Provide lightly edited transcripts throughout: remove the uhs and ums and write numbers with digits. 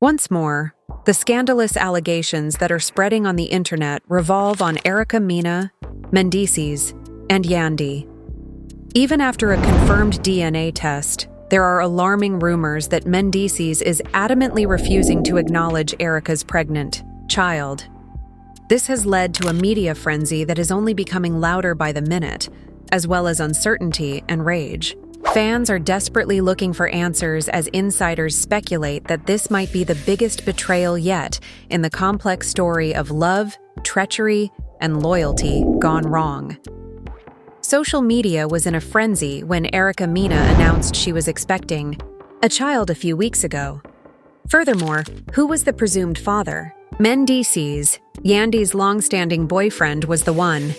Once more, the scandalous allegations that are spreading on the internet revolve on Mena, Mendeecees, and Yandy. Even after a confirmed DNA test, there are alarming rumors that Mendeecees is adamantly refusing to acknowledge Erica's pregnant child. This has led to a media frenzy that is only becoming louder by the minute, as well as uncertainty and rage. Fans are desperately looking for answers as insiders speculate that this might be the biggest betrayal yet in the complex story of love, treachery, and loyalty gone wrong. Social media was in a frenzy when Mena announced she was expecting a child a few weeks ago. Furthermore, who was the presumed father? Mendeecees, Yandy's long-standing boyfriend, was the one.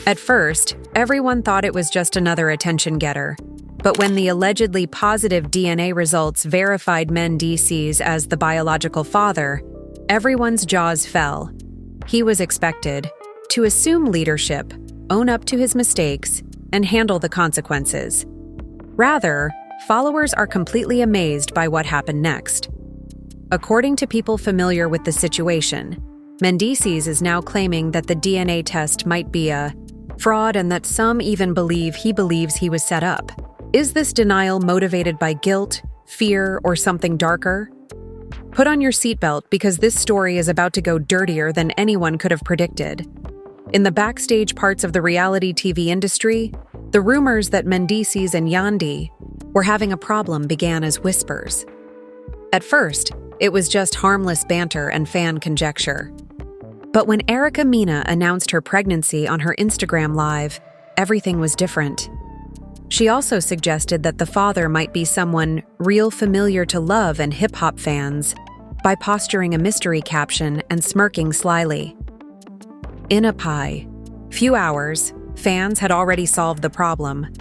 At first, everyone thought it was just another attention-getter. But when the allegedly positive DNA results verified Mendeecees as the biological father, everyone's jaws fell. He was expected to assume leadership, own up to his mistakes, and handle the consequences. Rather, followers are completely amazed by what happened next. According to people familiar with the situation, Mendeecees is now claiming that the DNA test might be a fraud and that some even believe he believes he was set up. Is this denial motivated by guilt, fear, or something darker? Put on your seatbelt because this story is about to go dirtier than anyone could have predicted. In the backstage parts of the reality TV industry, the rumors that Mendeecees and Yandy were having a problem began as whispers. At first, it was just harmless banter and fan conjecture. But when Mena announced her pregnancy on her Instagram Live, everything was different. She also suggested that the father might be someone real familiar to Love and hip-hop fans by posturing a mystery caption and smirking slyly. In a few hours, fans had already solved the problem.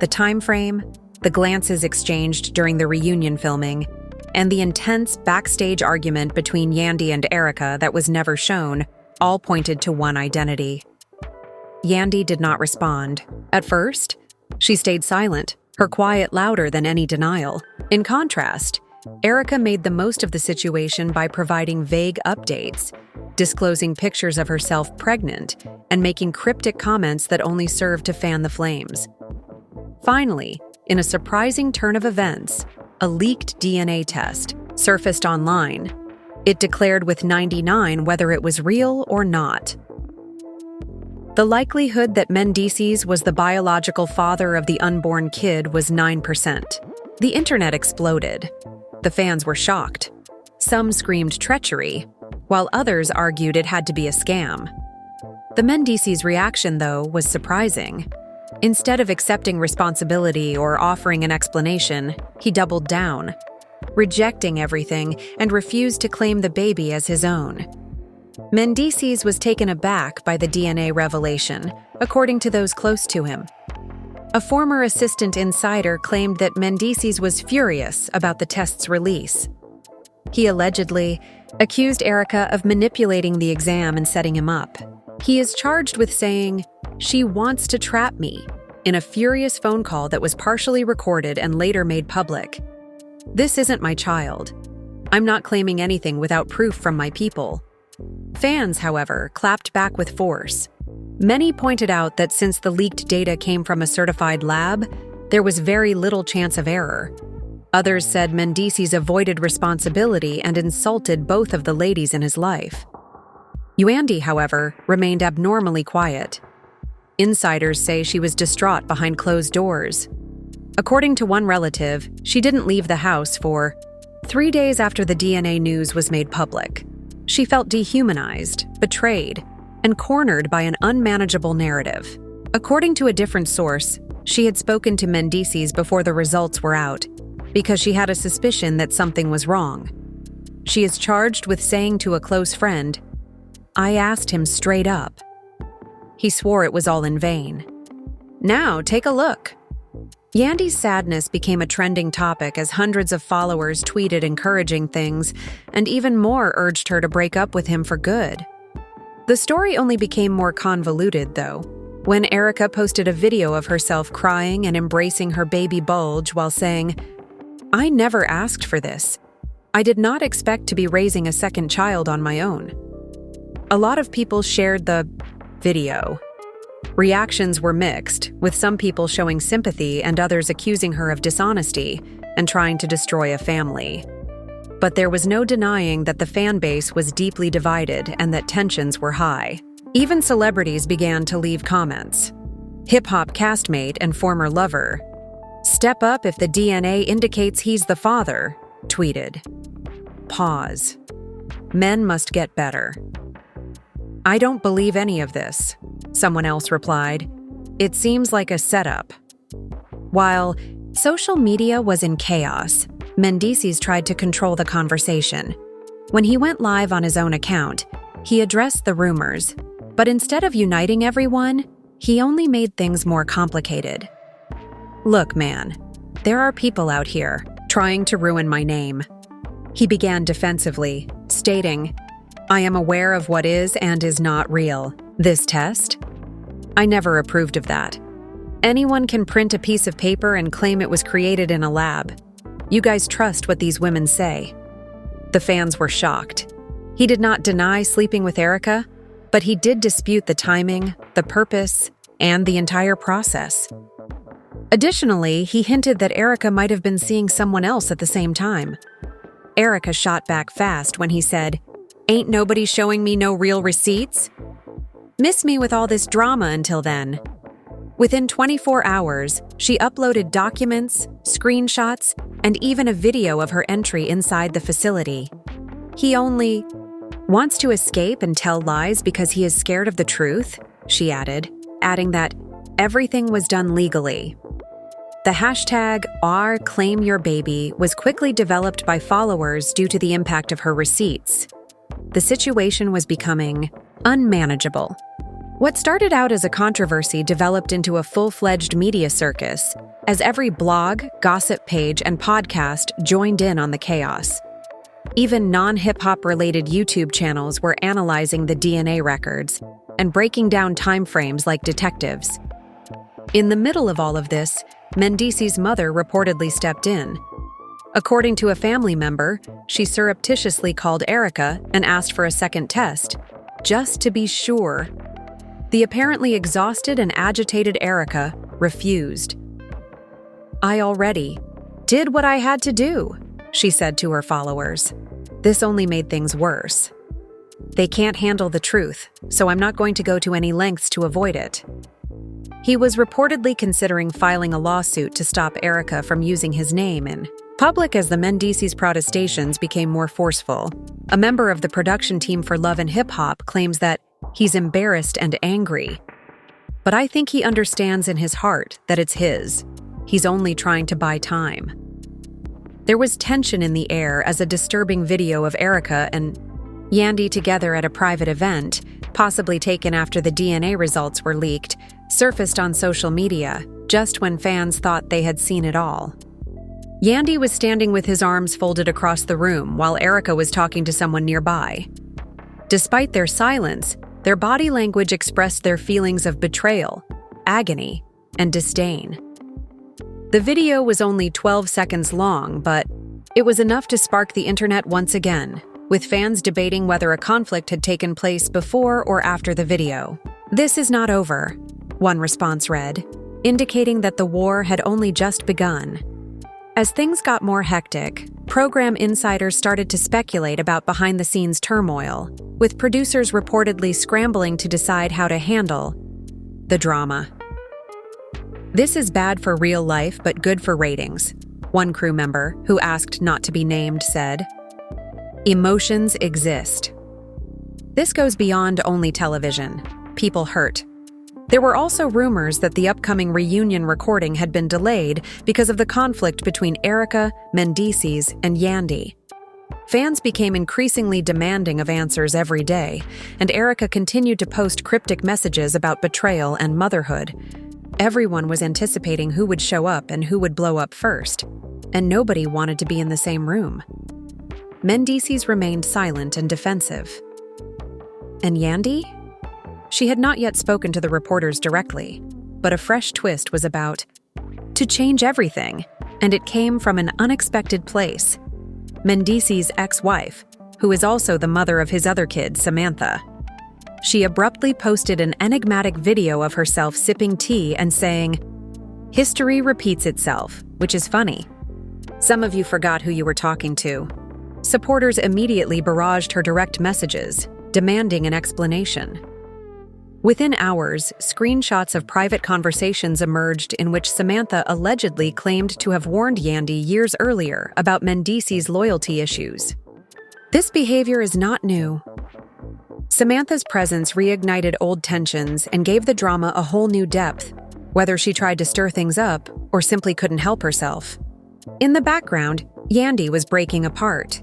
The time frame, the glances exchanged during the reunion filming, and the intense backstage argument between Yandy and Erica that was never shown all pointed to one identity. Yandy did not respond. At first, she stayed silent, her quiet louder than any denial. In contrast, Erica made the most of the situation by providing vague updates, disclosing pictures of herself pregnant, and making cryptic comments that only served to fan the flames. Finally, in a surprising turn of events, a leaked DNA test surfaced online. It declared with 99 whether it was real or not. The likelihood that Mendeecees was the biological father of the unborn kid was 9%. The internet exploded. The fans were shocked. Some screamed treachery, while others argued it had to be a scam. The Mendeecees' reaction, though, was surprising. Instead of accepting responsibility or offering an explanation, he doubled down, rejecting everything and refused to claim the baby as his own. Mendeecees was taken aback by the DNA revelation, according to those close to him. A former assistant insider claimed that Mendeecees was furious about the test's release. He allegedly accused Erica of manipulating the exam and setting him up. He is charged with saying, "She wants to trap me," in a furious phone call that was partially recorded and later made public. "This isn't my child. I'm not claiming anything without proof from my people." Fans, however, clapped back with force. Many pointed out that since the leaked data came from a certified lab, there was very little chance of error. Others said Mendeecees avoided responsibility and insulted both of the ladies in his life. Yandy, however, remained abnormally quiet. Insiders say she was distraught behind closed doors. According to one relative, she didn't leave the house for 3 days after the DNA news was made public. She felt dehumanized, betrayed, and cornered by an unmanageable narrative. According to a different source, she had spoken to Mendeecees before the results were out, because she had a suspicion that something was wrong. She is charged with saying to a close friend, "I asked him straight up." He swore it was all in vain. Now, take a look. Yandy's sadness became a trending topic as hundreds of followers tweeted encouraging things, and even more urged her to break up with him for good. The story only became more convoluted, though, when Erica posted a video of herself crying and embracing her baby bulge while saying, "I never asked for this. I did not expect to be raising a second child on my own. A lot of people shared the video. Reactions were mixed, with some people showing sympathy and others accusing her of dishonesty and trying to destroy a family. But there was no denying that the fan base was deeply divided and that tensions were high. Even celebrities began to leave comments. Hip-hop castmate and former lover, "Step up if the DNA indicates he's the father," tweeted. Pause. Men must get better. "I don't believe any of this," someone else replied. "It seems like a setup." While social media was in chaos, Mendeecees tried to control the conversation. When he went live on his own account, he addressed the rumors, but instead of uniting everyone, he only made things more complicated. "Look, man, there are people out here trying to ruin my name." He began defensively, stating, "I am aware of what is and is not real. This test? I never approved of that. Anyone can print a piece of paper and claim it was created in a lab. You guys trust what these women say." The fans were shocked. He did not deny sleeping with Erica, but he did dispute the timing, the purpose, and the entire process. Additionally, he hinted that Erica might have been seeing someone else at the same time. Erica shot back fast when he said, "Ain't nobody showing me no real receipts? Miss me with all this drama until then." Within 24 hours, she uploaded documents, screenshots, and even a video of her entry inside the facility. "He only wants to escape and tell lies because he is scared of the truth," she added, adding that everything was done legally. The hashtag #RClaimYourBaby was quickly developed by followers due to the impact of her receipts. The situation was becoming unmanageable. What started out as a controversy developed into a full-fledged media circus, as every blog, gossip page, and podcast joined in on the chaos. Even non-hip-hop related YouTube channels were analyzing the DNA records and breaking down timeframes like detectives. In the middle of all of this, Mendeecees' mother reportedly stepped in. According to a family member, she surreptitiously called Erica and asked for a second test, just to be sure. The apparently exhausted and agitated Erica refused. "I already did what I had to do," she said to her followers. This only made things worse. "They can't handle the truth, so I'm not going to go to any lengths to avoid it." He was reportedly considering filing a lawsuit to stop Erica from using his name in public as the Mendeecees' protestations became more forceful. A member of the production team for Love and Hip Hop claims that he's embarrassed and angry. But I think he understands in his heart that it's his. He's only trying to buy time. There was tension in the air as a disturbing video of Erica and Yandy together at a private event, possibly taken after the DNA results were leaked, surfaced on social media, just when fans thought they had seen it all. Yandy was standing with his arms folded across the room while Erica was talking to someone nearby. Despite their silence, their body language expressed their feelings of betrayal, agony, and disdain. The video was only 12 seconds long, but it was enough to spark the internet once again, with fans debating whether a conflict had taken place before or after the video. "This is not over," one response read, indicating that the war had only just begun. As things got more hectic, program insiders started to speculate about behind-the-scenes turmoil, with producers reportedly scrambling to decide how to handle the drama. "This is bad for real life but good for ratings," one crew member, who asked not to be named, said. "Emotions exist. This goes beyond only television. People hurt." There were also rumors that the upcoming reunion recording had been delayed because of the conflict between Erica, Mendeecees, and Yandy. Fans became increasingly demanding of answers every day, and Erica continued to post cryptic messages about betrayal and motherhood. Everyone was anticipating who would show up and who would blow up first, and nobody wanted to be in the same room. Mendeecees remained silent and defensive. And Yandy? She had not yet spoken to the reporters directly, but a fresh twist was about to change everything, and it came from an unexpected place. Mendeecees' ex-wife, who is also the mother of his other kid, Samantha. She abruptly posted an enigmatic video of herself sipping tea and saying, "History repeats itself," which is funny. Some of you forgot who you were talking to. Supporters immediately barraged her direct messages, demanding an explanation. Within hours, screenshots of private conversations emerged in which Samantha allegedly claimed to have warned Yandy years earlier about Mendeecees' loyalty issues. This behavior is not new. Samantha's presence reignited old tensions and gave the drama a whole new depth, whether she tried to stir things up or simply couldn't help herself. In the background, Yandy was breaking apart.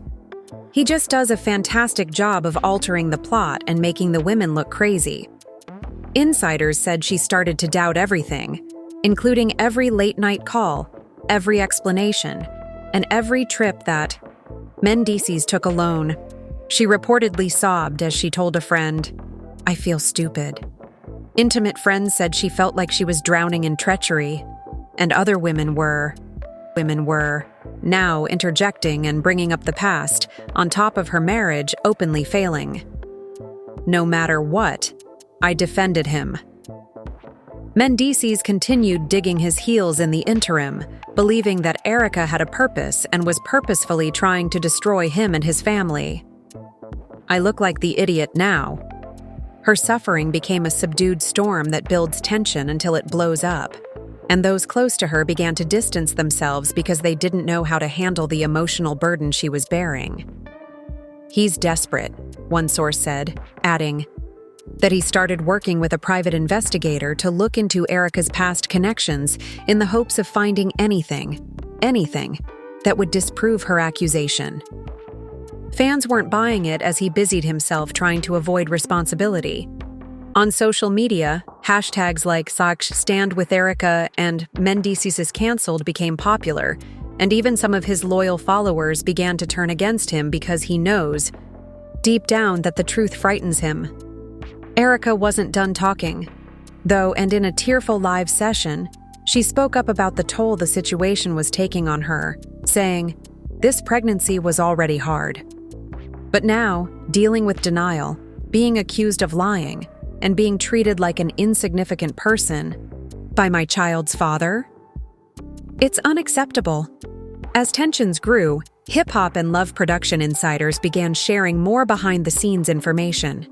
He just does a fantastic job of altering the plot and making the women look crazy. Insiders said she started to doubt everything, including every late-night call, every explanation, and every trip that Mendeecees took alone. She reportedly sobbed as she told a friend, "I feel stupid." Intimate friends said she felt like she was drowning in treachery, and other women were now interjecting and bringing up the past, on top of her marriage openly failing. No matter what, I defended him. Mendeecees continued digging his heels in the interim, believing that Erica had a purpose and was purposefully trying to destroy him and his family. I look like the idiot now. Her suffering became a subdued storm that builds tension until it blows up, and those close to her began to distance themselves because they didn't know how to handle the emotional burden she was bearing. "He's desperate," one source said, adding that he started working with a private investigator to look into Erica's past connections in the hopes of finding anything that would disprove her accusation. Fans weren't buying it as he busied himself trying to avoid responsibility. On social media, hashtags like #StandWithErica and Mendeecees is cancelled became popular, and even some of his loyal followers began to turn against him because he knows, deep down, that the truth frightens him. Erica wasn't done talking, though, and in a tearful live session, she spoke up about the toll the situation was taking on her, saying, "This pregnancy was already hard. But now, dealing with denial, being accused of lying, and being treated like an insignificant person by my child's father? It's unacceptable." As tensions grew, hip-hop and love production insiders began sharing more behind-the-scenes information.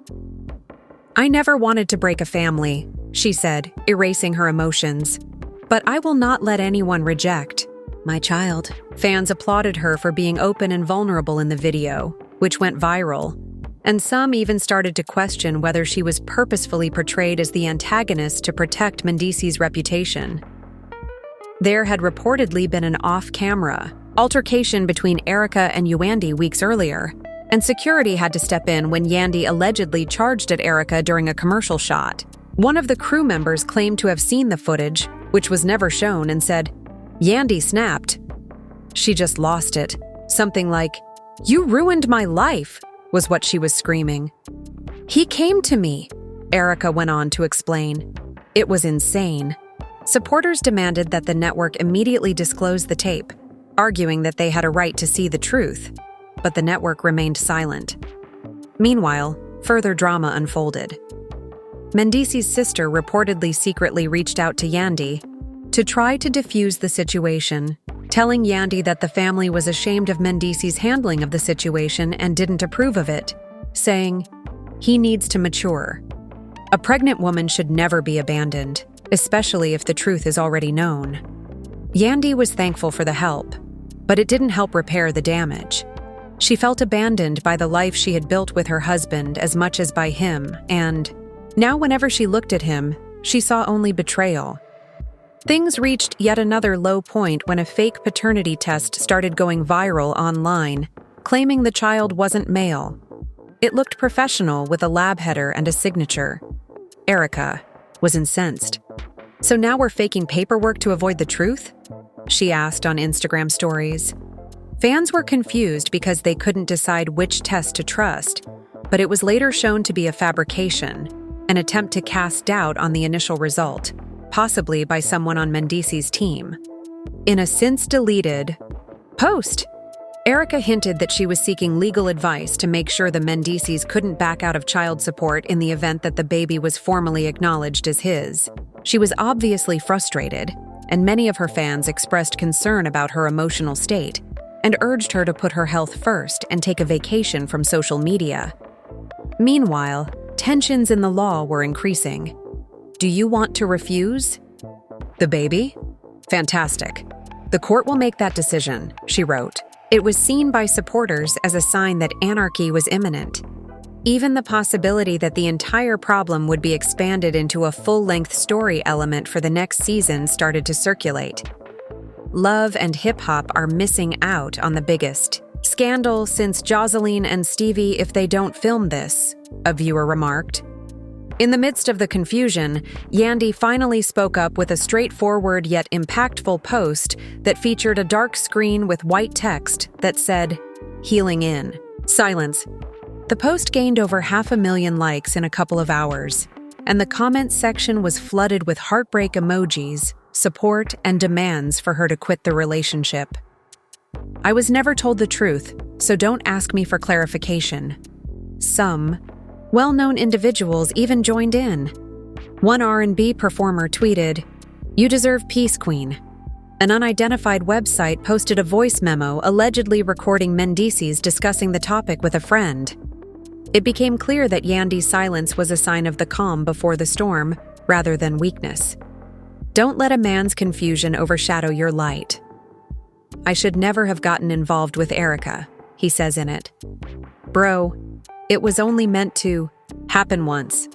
"I never wanted to break a family," she said, erasing her emotions. "But I will not let anyone reject my child." Fans applauded her for being open and vulnerable in the video, which went viral, and some even started to question whether she was purposefully portrayed as the antagonist to protect Mendeecees' reputation. There had reportedly been an off-camera altercation between Erica and Yandy weeks earlier, and security had to step in when Yandy allegedly charged at Erica during a commercial shot. One of the crew members claimed to have seen the footage, which was never shown, and said, "Yandy snapped. She just lost it. Something like, 'You ruined my life,' was what she was screaming. He came to me," Erica went on to explain. "It was insane." Supporters demanded that the network immediately disclose the tape, arguing that they had a right to see the truth, but the network remained silent. Meanwhile, further drama unfolded. Mendeecees' sister reportedly secretly reached out to Yandy to try to defuse the situation, telling Yandy that the family was ashamed of Mendeecees' handling of the situation and didn't approve of it, saying, "He needs to mature. A pregnant woman should never be abandoned, especially if the truth is already known." Yandy was thankful for the help, but it didn't help repair the damage. She felt abandoned by the life she had built with her husband as much as by him, and now whenever she looked at him, she saw only betrayal. Things reached yet another low point when a fake paternity test started going viral online, claiming the child wasn't male. It looked professional with a lab header and a signature. Erica was incensed. "So now we're faking paperwork to avoid the truth?" she asked on Instagram stories. Fans were confused because they couldn't decide which test to trust, but it was later shown to be a fabrication, an attempt to cast doubt on the initial result, possibly by someone on Mendeecees' team. In a since-deleted post, Erica hinted that she was seeking legal advice to make sure the Mendeecees couldn't back out of child support in the event that the baby was formally acknowledged as his. She was obviously frustrated, and many of her fans expressed concern about her emotional state and urged her to put her health first and take a vacation from social media. Meanwhile, tensions in the law were increasing. Do you want to refuse the baby? Fantastic. The court will make that decision, she wrote. It was seen by supporters as a sign that anarchy was imminent. Even the possibility that the entire problem would be expanded into a full-length story element for the next season started to circulate. Love and hip-hop are missing out on the biggest scandal since Jocelyn and Stevie if they don't film this, a viewer remarked. In the midst of the confusion, Yandy finally spoke up with a straightforward yet impactful post that featured a dark screen with white text that said, "Healing in." Silence. The post gained over 500,000 likes in a couple of hours, and the comments section was flooded with heartbreak emojis, support, and demands for her to quit the relationship. "I was never told the truth, so don't ask me for clarification." Some well-known individuals even joined in. One R&B performer tweeted, "You deserve peace, queen." An unidentified website posted a voice memo allegedly recording Mendeecees discussing the topic with a friend. It became clear that Yandy's silence was a sign of the calm before the storm, rather than weakness. Don't let a man's confusion overshadow your light. "I should never have gotten involved with Erica," he says in it. "Bro, it was only meant to happen once.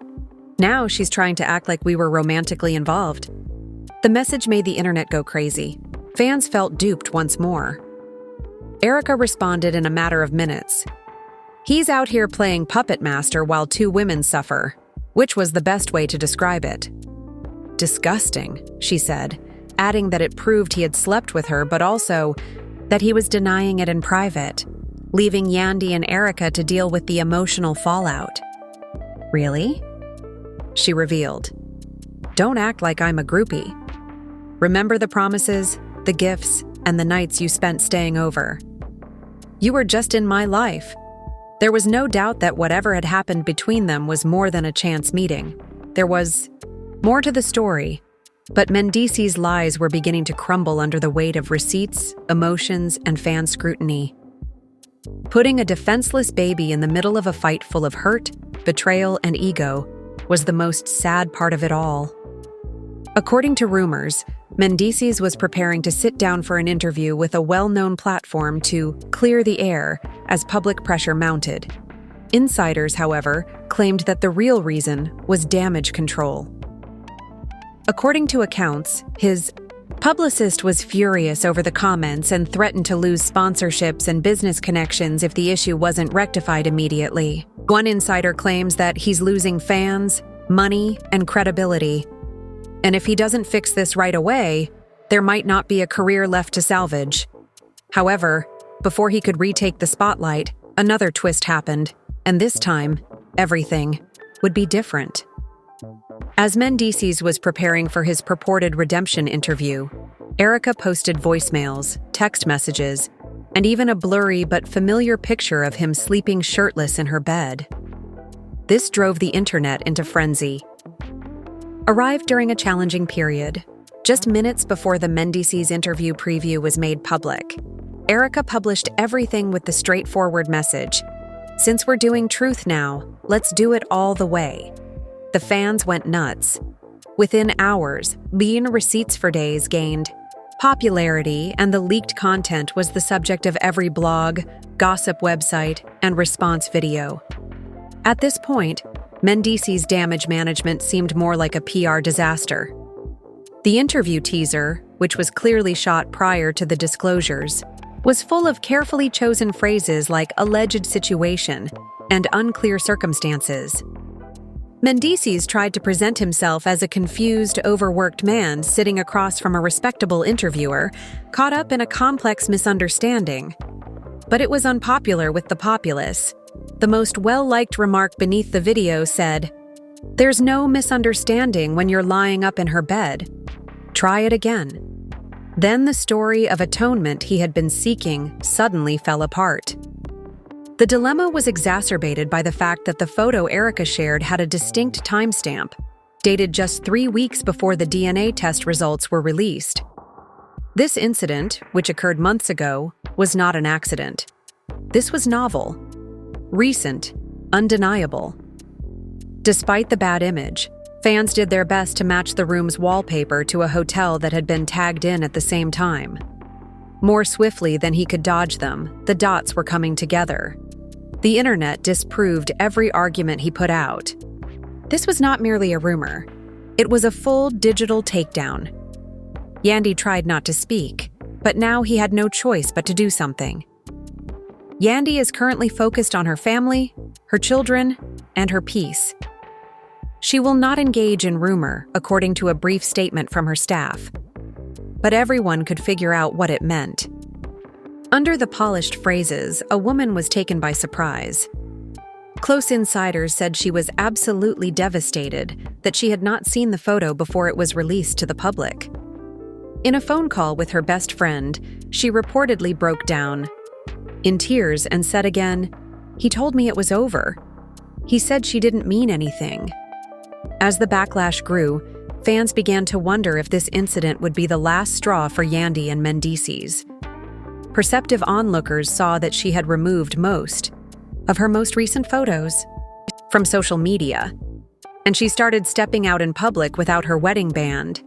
Now she's trying to act like we were romantically involved." The message made the internet go crazy. Fans felt duped once more. Erica responded in a matter of minutes. "He's out here playing puppet master while two women suffer," which was the best way to describe it. "Disgusting," she said, adding that it proved he had slept with her, but also that he was denying it in private, leaving Yandy and Erica to deal with the emotional fallout. "Really?" she revealed. "Don't act like I'm a groupie. Remember the promises, the gifts, and the nights you spent staying over. You were just in my life." There was no doubt that whatever had happened between them was more than a chance meeting. There was more to the story, but Mendeecees' lies were beginning to crumble under the weight of receipts, emotions, and fan scrutiny. Putting a defenseless baby in the middle of a fight full of hurt, betrayal, and ego was the most sad part of it all. According to rumors, Mendeecees was preparing to sit down for an interview with a well-known platform to clear the air as public pressure mounted. Insiders, however, claimed that the real reason was damage control. According to accounts, his publicist was furious over the comments and threatened to lose sponsorships and business connections if the issue wasn't rectified immediately. One insider claims that he's losing fans, money, and credibility. And if he doesn't fix this right away, there might not be a career left to salvage. However, before he could retake the spotlight, another twist happened, and this time, everything would be different. As Mendeecees was preparing for his purported redemption interview, Erica posted voicemails, text messages, and even a blurry but familiar picture of him sleeping shirtless in her bed. This drove the internet into frenzy. Arrived during a challenging period, just minutes before the Mendeecees interview preview was made public, Erica published everything with the straightforward message, "Since we're doing truth now, let's do it all the way." The fans went nuts. Within hours, being receipts for days gained popularity, and the leaked content was the subject of every blog, gossip website, and response video. At this point, Mendeecees' damage management seemed more like a PR disaster. The interview teaser, which was clearly shot prior to the disclosures, was full of carefully chosen phrases like "alleged situation" and "unclear circumstances." Mendeecees tried to present himself as a confused, overworked man sitting across from a respectable interviewer, caught up in a complex misunderstanding. But it was unpopular with the populace. The most well-liked remark beneath the video said, "There's no misunderstanding when you're lying up in her bed. Try it again." Then the story of atonement he had been seeking suddenly fell apart. The dilemma was exacerbated by the fact that the photo Erica shared had a distinct timestamp, dated just 3 weeks before the DNA test results were released. This incident, which occurred months ago, was not an accident. This was novel, recent, undeniable. Despite the bad image, fans did their best to match the room's wallpaper to a hotel that had been tagged in at the same time. More swiftly than he could dodge them, the dots were coming together. The internet disproved every argument he put out. This was not merely a rumor. It was a full digital takedown. Yandy tried not to speak, but now he had no choice but to do something. Yandy is currently focused on her family, her children, and her peace. She will not engage in rumor, according to a brief statement from her staff. But everyone could figure out what it meant. Under the polished phrases, a woman was taken by surprise. Close insiders said she was absolutely devastated that she had not seen the photo before it was released to the public. In a phone call with her best friend, she reportedly broke down in tears and said again, "He told me it was over. He said she didn't mean anything." As the backlash grew, fans began to wonder if this incident would be the last straw for Yandy and Mendeecees. Perceptive onlookers saw that she had removed most of her most recent photos from social media, and she started stepping out in public without her wedding band.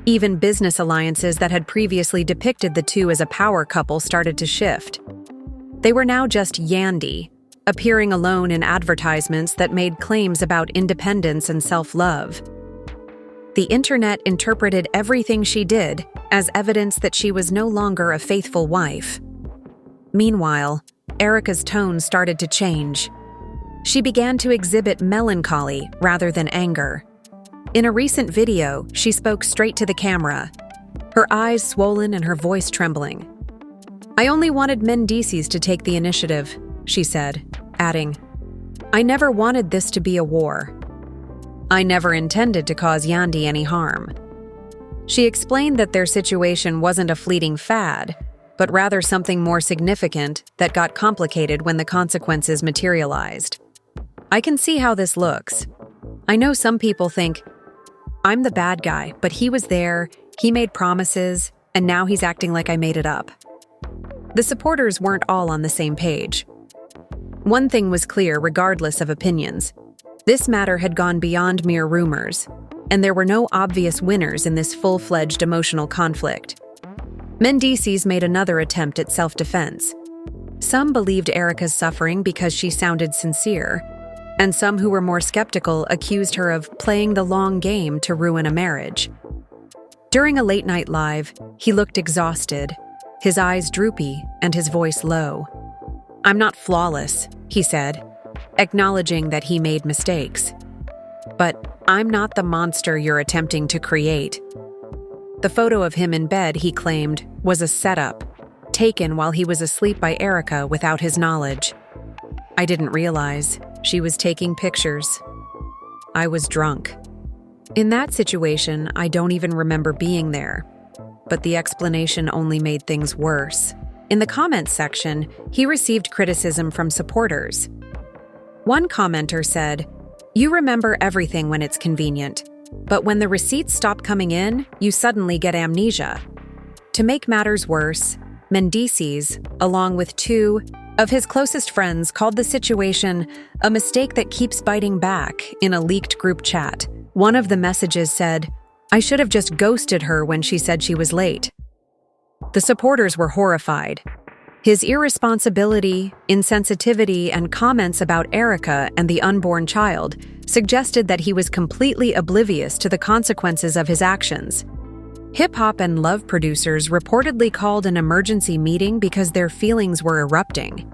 Even business alliances that had previously depicted the two as a power couple started to shift. They were now just Yandy, appearing alone in advertisements that made claims about independence and self-love. The internet interpreted everything she did as evidence that she was no longer a faithful wife. Meanwhile, Erica's tone started to change. She began to exhibit melancholy rather than anger. In a recent video, she spoke straight to the camera, her eyes swollen and her voice trembling. "I only wanted Mendeecees to take the initiative," she said, adding, "I never wanted this to be a war. I never intended to cause Yandy any harm." She explained that their situation wasn't a fleeting fad, but rather something more significant that got complicated when the consequences materialized. "I can see how this looks. I know some people think, I'm the bad guy, but he was there, he made promises, and now he's acting like I made it up." The supporters weren't all on the same page. One thing was clear regardless of opinions. This matter had gone beyond mere rumors, and there were no obvious winners in this full-fledged emotional conflict. Mendeecees made another attempt at self-defense. Some believed Erica's suffering because she sounded sincere, and some who were more skeptical accused her of playing the long game to ruin a marriage. During a late-night live, he looked exhausted, his eyes droopy and his voice low. "I'm not flawless," he said, acknowledging that he made mistakes. "But I'm not the monster you're attempting to create." The photo of him in bed, he claimed, was a setup, taken while he was asleep by Erica without his knowledge. "I didn't realize. She was taking pictures. I was drunk. In that situation, I don't even remember being there." But the explanation only made things worse. In the comments section, he received criticism from supporters. One commenter said, "You remember everything when it's convenient, but when the receipts stop coming in, you suddenly get amnesia." To make matters worse, Mendeecees, along with 2 of his closest friends, called the situation a mistake that keeps biting back in a leaked group chat. One of the messages said, "I should have just ghosted her when she said she was late." The supporters were horrified. His irresponsibility, insensitivity, and comments about Erica and the unborn child suggested that he was completely oblivious to the consequences of his actions. Hip-hop and love producers reportedly called an emergency meeting because their feelings were erupting.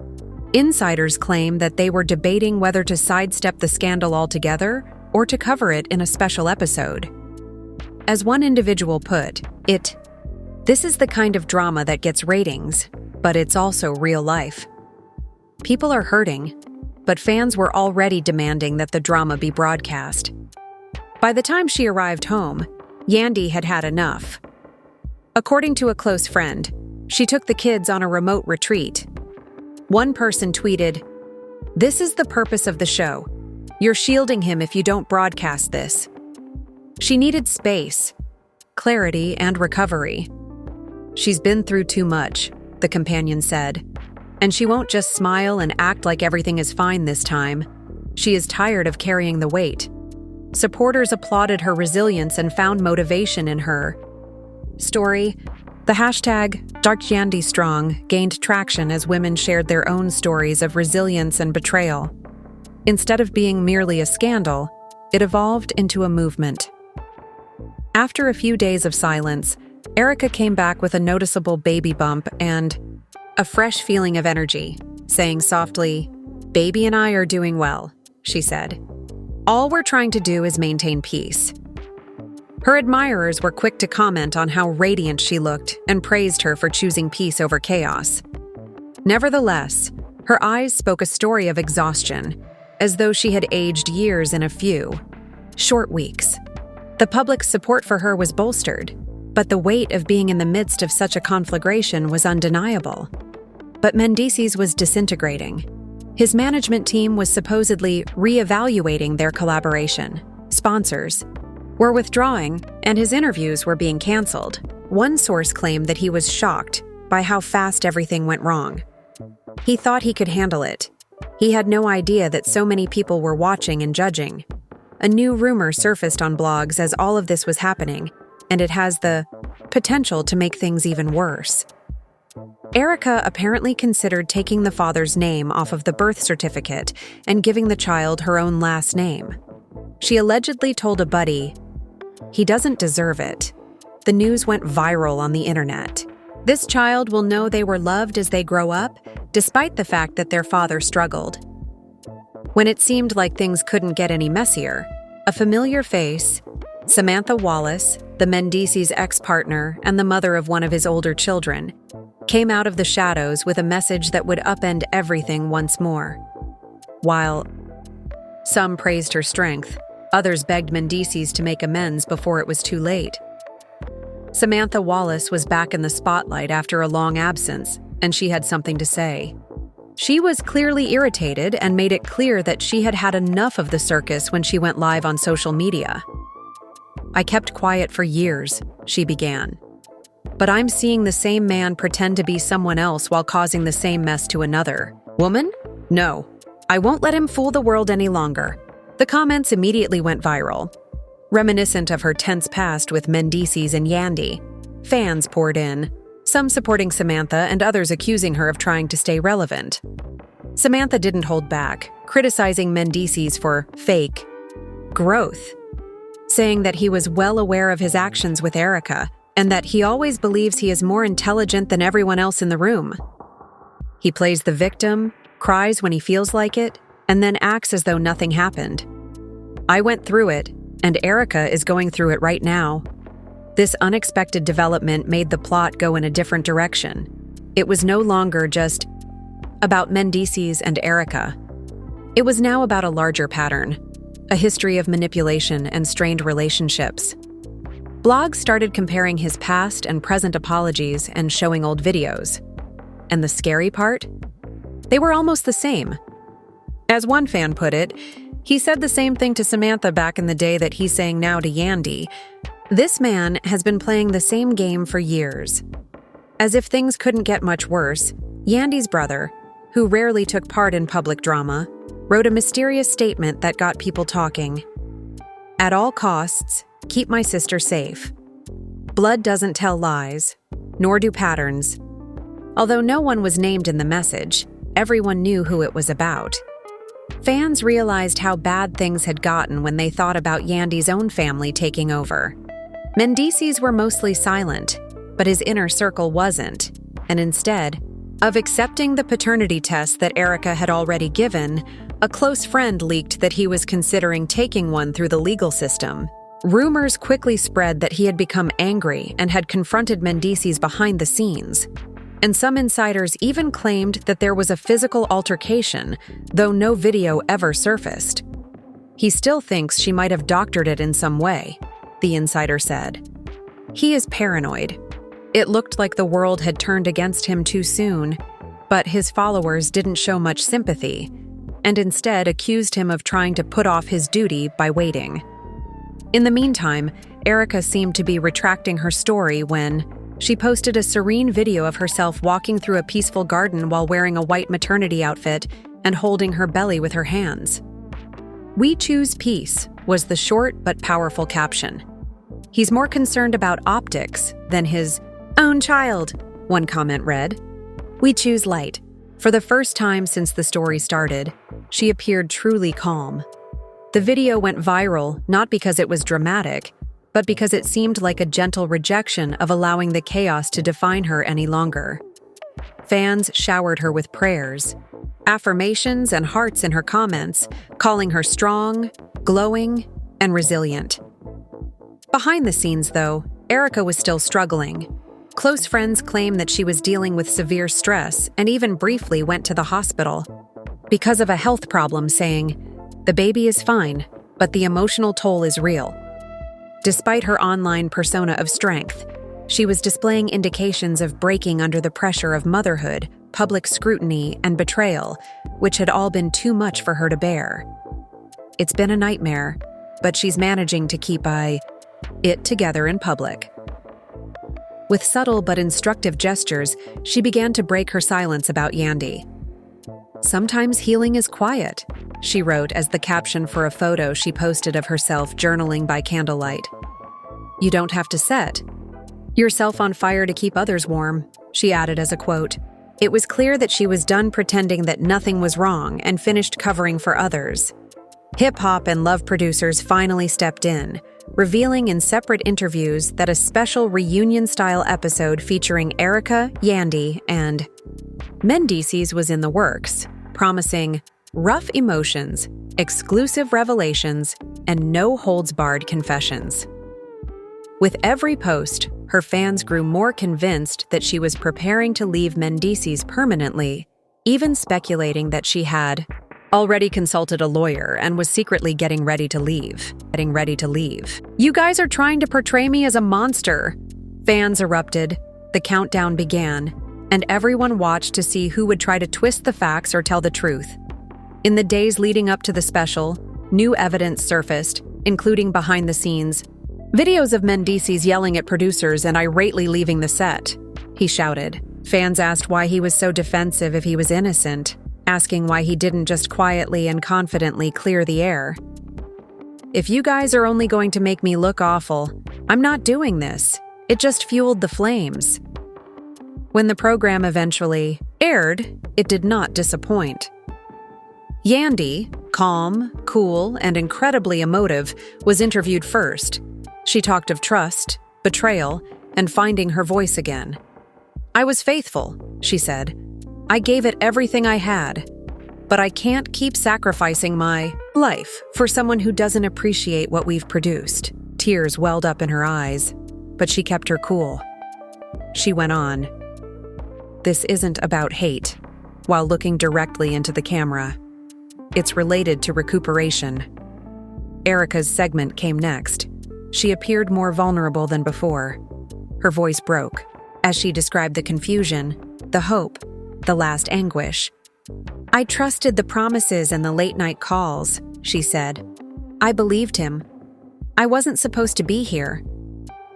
Insiders claim that they were debating whether to sidestep the scandal altogether or to cover it in a special episode. As one individual put it, "This is the kind of drama that gets ratings, but it's also real life." People are hurting, but fans were already demanding that the drama be broadcast. By the time she arrived home, Yandy had had enough. According to a close friend, she took the kids on a remote retreat. One person tweeted, "This is the purpose of the show. You're shielding him if you don't broadcast this." She needed space, clarity, and recovery. "She's been through too much," the companion said. "And she won't just smile and act like everything is fine this time. She is tired of carrying the weight." Supporters applauded her resilience and found motivation in her story. The hashtag #DarkYandiStrong gained traction as women shared their own stories of resilience and betrayal. Instead of being merely a scandal, it evolved into a movement. After a few days of silence, Erica came back with a noticeable baby bump and a fresh feeling of energy, saying softly, "Baby and I are doing well," she said. "All we're trying to do is maintain peace." Her admirers were quick to comment on how radiant she looked and praised her for choosing peace over chaos. Nevertheless, her eyes spoke a story of exhaustion, as though she had aged years in a few short weeks. The public's support for her was bolstered, but the weight of being in the midst of such a conflagration was undeniable. But Mendeecees was disintegrating. His management team was supposedly re-evaluating their collaboration. Sponsors were withdrawing, and his interviews were being canceled. One source claimed that he was shocked by how fast everything went wrong. He thought he could handle it. He had no idea that so many people were watching and judging. A new rumor surfaced on blogs as all of this was happening, and it has the potential to make things even worse. Erica apparently considered taking the father's name off of the birth certificate and giving the child her own last name. She allegedly told a buddy, "He doesn't deserve it." The news went viral on the internet. This child will know they were loved as they grow up, despite the fact that their father struggled. When it seemed like things couldn't get any messier, a familiar face, Samantha Wallace, the Mendeecees' ex-partner and the mother of one of his older children, came out of the shadows with a message that would upend everything once more. While some praised her strength, others begged Mendeecees to make amends before it was too late. Samantha Wallace was back in the spotlight after a long absence, and she had something to say. She was clearly irritated and made it clear that she had had enough of the circus when she went live on social media. "I kept quiet for years," she began. "But I'm seeing the same man pretend to be someone else while causing the same mess to another woman? No, I won't let him fool the world any longer." The comments immediately went viral. Reminiscent of her tense past with Mendeecees and Yandy, fans poured in, some supporting Samantha and others accusing her of trying to stay relevant. Samantha didn't hold back, criticizing Mendeecees for fake growth, saying that he was well aware of his actions with Erica and that he always believes he is more intelligent than everyone else in the room. He plays the victim, cries when he feels like it, and then acts as though nothing happened. "I went through it, and Erica is going through it right now." This unexpected development made the plot go in a different direction. It was no longer just about Mendeecees and Erica. It was now about a larger pattern, a history of manipulation and strained relationships. Blogs started comparing his past and present apologies and showing old videos. And the scary part? They were almost the same. As one fan put it, he said the same thing to Samantha back in the day that he's saying now to Yandy. This man has been playing the same game for years. As if things couldn't get much worse, Yandy's brother, who rarely took part in public drama, wrote a mysterious statement that got people talking. "At all costs, keep my sister safe. Blood doesn't tell lies, nor do patterns." Although no one was named in the message, everyone knew who it was about. Fans realized how bad things had gotten when they thought about Yandy's own family taking over. Mendeecees were mostly silent, but his inner circle wasn't, and instead of accepting the paternity test that Erica had already given, a close friend leaked that he was considering taking one through the legal system. Rumors quickly spread that he had become angry and had confronted Mendeecees behind the scenes. And some insiders even claimed that there was a physical altercation, though no video ever surfaced. "He still thinks she might have doctored it in some way," the insider said. "He is paranoid. It looked like the world had turned against him too soon, but his followers didn't show much sympathy, and instead accused him of trying to put off his duty by waiting. In the meantime, Erica seemed to be retracting her story when she posted a serene video of herself walking through a peaceful garden while wearing a white maternity outfit and holding her belly with her hands. "We choose peace," was the short but powerful caption. "He's more concerned about optics than his own child," one comment read. "We choose light." For the first time since the story started, she appeared truly calm. The video went viral not because it was dramatic, but because it seemed like a gentle rejection of allowing the chaos to define her any longer. Fans showered her with prayers, affirmations, and hearts in her comments, calling her strong, glowing, and resilient. Behind the scenes, though, Erica was still struggling. Close friends claim that she was dealing with severe stress and even briefly went to the hospital because of a health problem, saying, "The baby is fine, but the emotional toll is real." Despite her online persona of strength, she was displaying indications of breaking under the pressure of motherhood, public scrutiny, and betrayal, which had all been too much for her to bear. It's been a nightmare, but she's managing to keep it together in public. With subtle but instructive gestures, she began to break her silence about Yandy. "Sometimes healing is quiet," she wrote as the caption for a photo she posted of herself journaling by candlelight. "You don't have to set yourself on fire to keep others warm," she added as a quote. It was clear that she was done pretending that nothing was wrong and finished covering for others. Hip-hop and love producers finally stepped in, revealing in separate interviews that a special reunion-style episode featuring Erica, Yandy, and Mendeecees was in the works, promising rough emotions, exclusive revelations, and no-holds-barred confessions. With every post, her fans grew more convinced that she was preparing to leave Mendeecees permanently, even speculating that she had already consulted a lawyer and was secretly getting ready to leave. "You guys are trying to portray me as a monster!" Fans erupted, the countdown began, and everyone watched to see who would try to twist the facts or tell the truth. In the days leading up to the special, new evidence surfaced, including behind-the-scenes videos of Mendeecees yelling at producers and irately leaving the set. He shouted. Fans asked why he was so defensive if he was innocent, asking why he didn't just quietly and confidently clear the air. "If you guys are only going to make me look awful, I'm not doing this. It just fueled the flames." When the program eventually aired, it did not disappoint. Yandy, calm, cool, and incredibly emotive, was interviewed first. She talked of trust, betrayal, and finding her voice again. "I was faithful," she said. "I gave it everything I had. But I can't keep sacrificing my life for someone who doesn't appreciate what we've produced." Tears welled up in her eyes, but she kept her cool. She went on. "This isn't about hate," while looking directly into the camera. "It's related to recuperation." Erica's segment came next. She appeared more vulnerable than before. Her voice broke as she described the confusion, the hope, the last anguish. "I trusted the promises and the late-night calls," she said. "I believed him. I wasn't supposed to be here.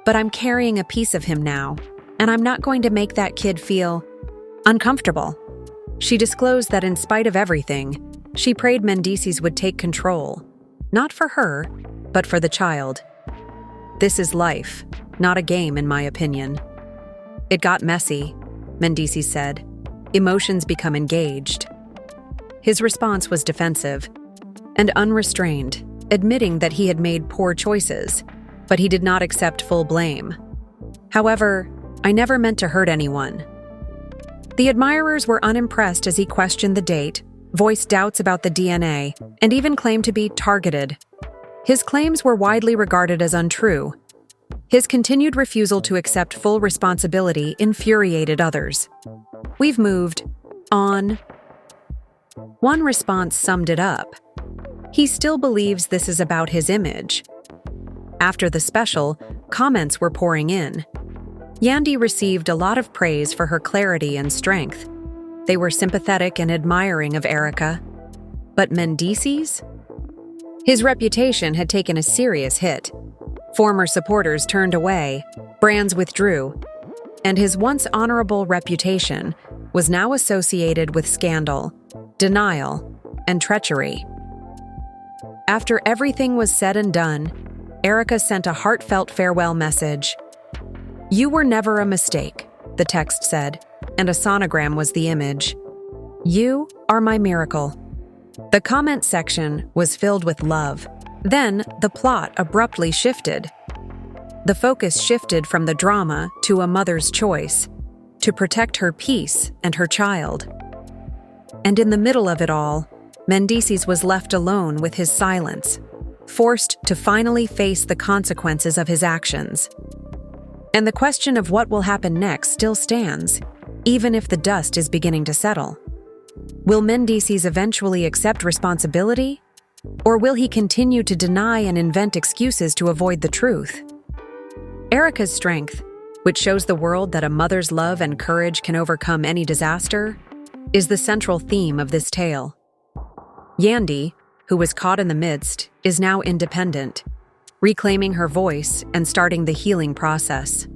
But I'm carrying a piece of him now, and I'm not going to make that kid feel uncomfortable." She disclosed that in spite of everything, she prayed Mendeecees would take control, not for her, but for the child. "This is life, not a game, in my opinion." "It got messy," Mendeecees said. "Emotions become engaged." His response was defensive and unrestrained, admitting that he had made poor choices, but he did not accept full blame. "However, I never meant to hurt anyone." The admirers were unimpressed as he questioned the date, voiced doubts about the DNA, and even claimed to be targeted. His claims were widely regarded as untrue. His continued refusal to accept full responsibility infuriated others. "We've moved on." One response summed it up. He still believes this is about his image. After the special, comments were pouring in. Yandy received a lot of praise for her clarity and strength. They were sympathetic and admiring of Erica. But Mendeecees? His reputation had taken a serious hit. Former supporters turned away, brands withdrew, and his once honorable reputation was now associated with scandal, denial, and treachery. After everything was said and done, Erica sent a heartfelt farewell message. "You were never a mistake," the text said, and a sonogram was the image. "You are my miracle." The comment section was filled with love. Then the plot abruptly shifted. The focus shifted from the drama to a mother's choice, to protect her peace and her child. And in the middle of it all, Mendeecees was left alone with his silence, forced to finally face the consequences of his actions. And the question of what will happen next still stands, even if the dust is beginning to settle. Will Mendeecees eventually accept responsibility? Or will he continue to deny and invent excuses to avoid the truth? Erica's strength, which shows the world that a mother's love and courage can overcome any disaster, is the central theme of this tale. Yandy, who was caught in the midst, is now independent, reclaiming her voice and starting the healing process.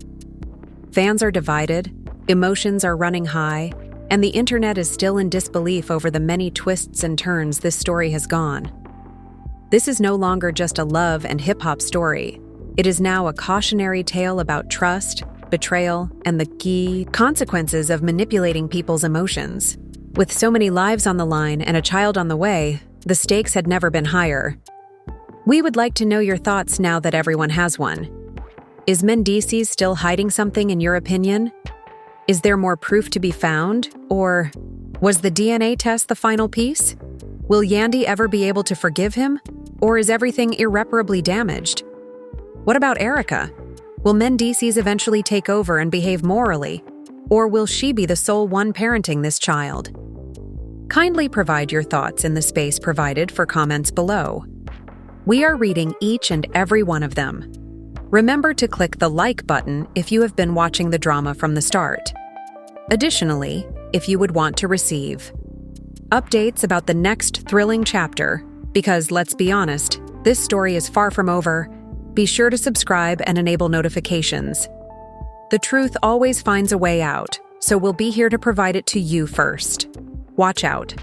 Fans are divided, emotions are running high, and the internet is still in disbelief over the many twists and turns this story has gone. This is no longer just a love and hip-hop story. It is now a cautionary tale about trust, betrayal, and the key consequences of manipulating people's emotions. With so many lives on the line and a child on the way, the stakes had never been higher. We would like to know your thoughts now that everyone has one. Is Mendeecees still hiding something in your opinion? Is there more proof to be found? Or was the DNA test the final piece? Will Yandy ever be able to forgive him? Or is everything irreparably damaged? What about Erica? Will Mendeecees eventually take over and behave morally? Or will she be the sole one parenting this child? Kindly provide your thoughts in the space provided for comments below. We are reading each and every one of them. Remember to click the like button if you have been watching the drama from the start. Additionally, if you would want to receive updates about the next thrilling chapter, because let's be honest, this story is far from over, be sure to subscribe and enable notifications. The truth always finds a way out, so we'll be here to provide it to you first. Watch out.